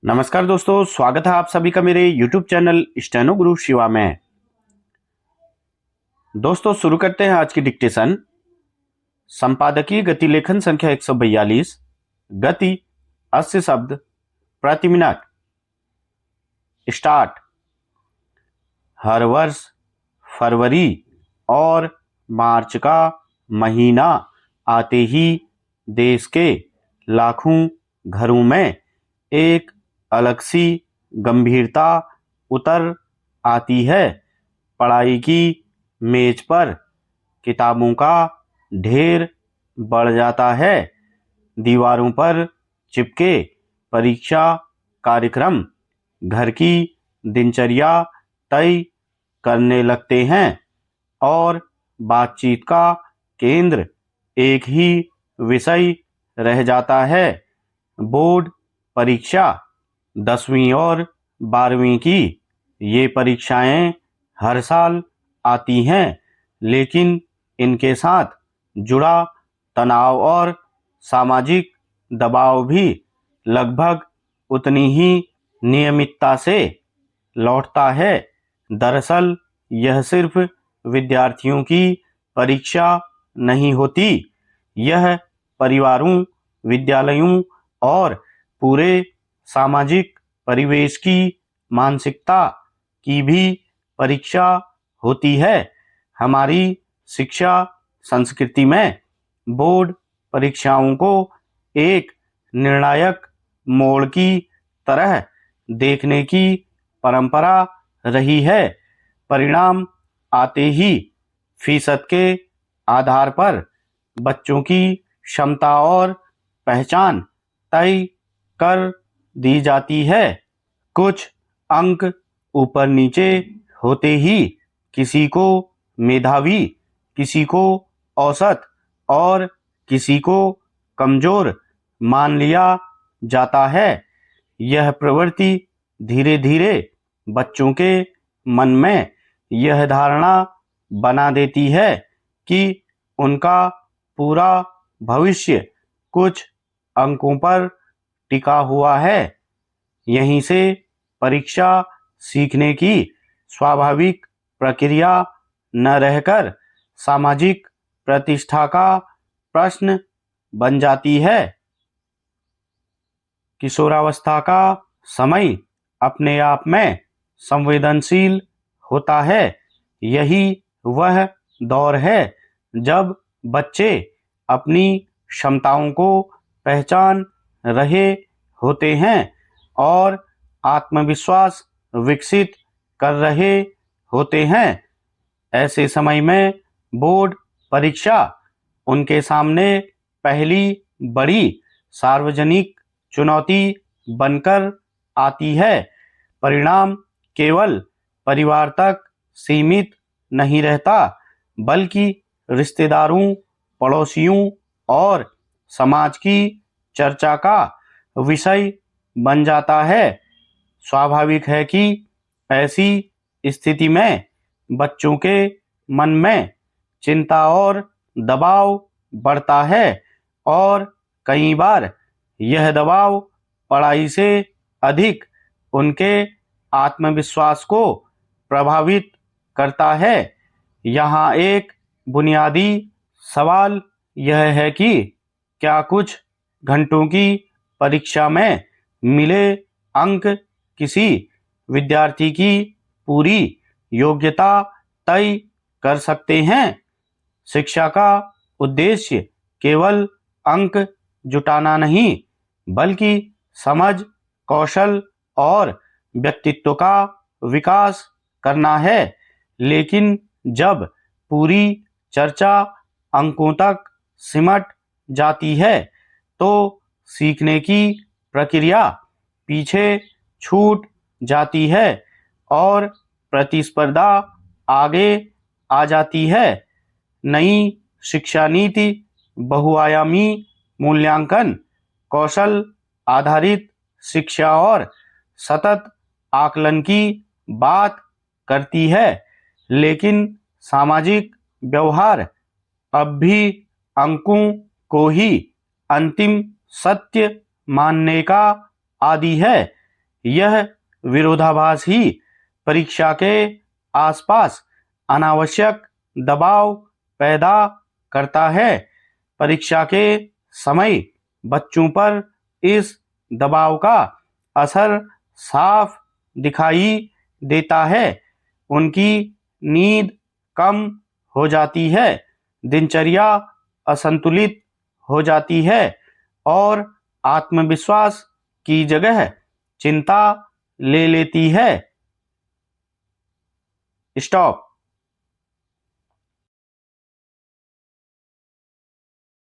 नमस्कार दोस्तों, स्वागत है आप सभी का मेरे YouTube चैनल स्टेनो गुरु शिवा में। दोस्तों शुरू करते हैं आज की डिक्टेशन। संपादकीय गति लेखन संख्या 142। गति 80 शब्द प्रति मिनट। स्टार्ट। हर वर्ष फरवरी और मार्च का महीना आते ही देश के लाखों घरों में एक अलग सी गंभीरता उतर आती है। पढ़ाई की मेज पर किताबों का ढेर बढ़ जाता है। दीवारों पर चिपके परीक्षा कार्यक्रम घर की दिनचर्या तय करने लगते हैं और बातचीत का केंद्र एक ही विषय रह जाता है। बोर्ड परीक्षा 10वीं और 12वीं की ये परीक्षाएं हर साल आती हैं, लेकिन इनके साथ जुड़ा तनाव और सामाजिक दबाव भी लगभग उतनी ही नियमितता से लौटता है। दरअसल यह सिर्फ विद्यार्थियों की परीक्षा नहीं होती, यह परिवारों, विद्यालयों और पूरे सामाजिक परिवेश की मानसिकता की भी परीक्षा होती है। हमारी शिक्षा संस्कृति में बोर्ड परीक्षाओं को एक निर्णायक मोड़ की तरह देखने की परंपरा रही है। परिणाम आते ही फीसद के आधार पर बच्चों की क्षमता और पहचान तय कर दी जाती है। कुछ अंक ऊपर नीचे होते ही किसी को मेधावी, किसी को औसत और किसी को कमजोर मान लिया जाता है। यह प्रवृत्ति धीरे धीरे बच्चों के मन में यह धारणा बना देती है कि उनका पूरा भविष्य कुछ अंकों पर टिका हुआ है। यहीं से परीक्षा सीखने की स्वाभाविक प्रक्रिया न रहकर सामाजिक प्रतिष्ठा का प्रश्न बन जाती है। किशोरावस्था का समय अपने आप में संवेदनशील होता है। यही वह दौर है जब बच्चे अपनी क्षमताओं को पहचान रहे होते हैं और आत्मविश्वास विकसित कर रहे होते हैं। ऐसे समय में बोर्ड परीक्षा उनके सामने पहली बड़ी सार्वजनिक चुनौती बनकर आती है। परिणाम केवल परिवार तक सीमित नहीं रहता, बल्कि रिश्तेदारों, पड़ोसियों और समाज की चर्चा का विषय बन जाता है। स्वाभाविक है कि ऐसी स्थिति में बच्चों के मन में चिंता और दबाव बढ़ता है और कई बार यह दबाव पढ़ाई से अधिक उनके आत्मविश्वास को प्रभावित करता है। यहाँ एक बुनियादी सवाल यह है कि क्या कुछ घंटों की परीक्षा में मिले अंक किसी विद्यार्थी की पूरी योग्यता तय कर सकते हैं? शिक्षा का उद्देश्य केवल अंक जुटाना नहीं, बल्कि समझ, कौशल और व्यक्तित्व का विकास करना है। लेकिन जब पूरी चर्चा अंकों तक सिमट जाती है, तो सीखने की प्रक्रिया पीछे छूट जाती है और प्रतिस्पर्धा आगे आ जाती है। नई शिक्षा नीति बहुआयामी मूल्यांकन, कौशल आधारित शिक्षा और सतत आकलन की बात करती है, लेकिन सामाजिक व्यवहार अब भी अंकों को ही अंतिम सत्य मानने का आदी है। यह विरोधाभास ही परीक्षा के आसपास अनावश्यक दबाव पैदा करता है। परीक्षा के समय बच्चों पर इस दबाव का असर साफ दिखाई देता है। उनकी नींद कम हो जाती है, दिनचर्या असंतुलित हो जाती है और आत्मविश्वास की जगह चिंता ले लेती है। स्टॉप।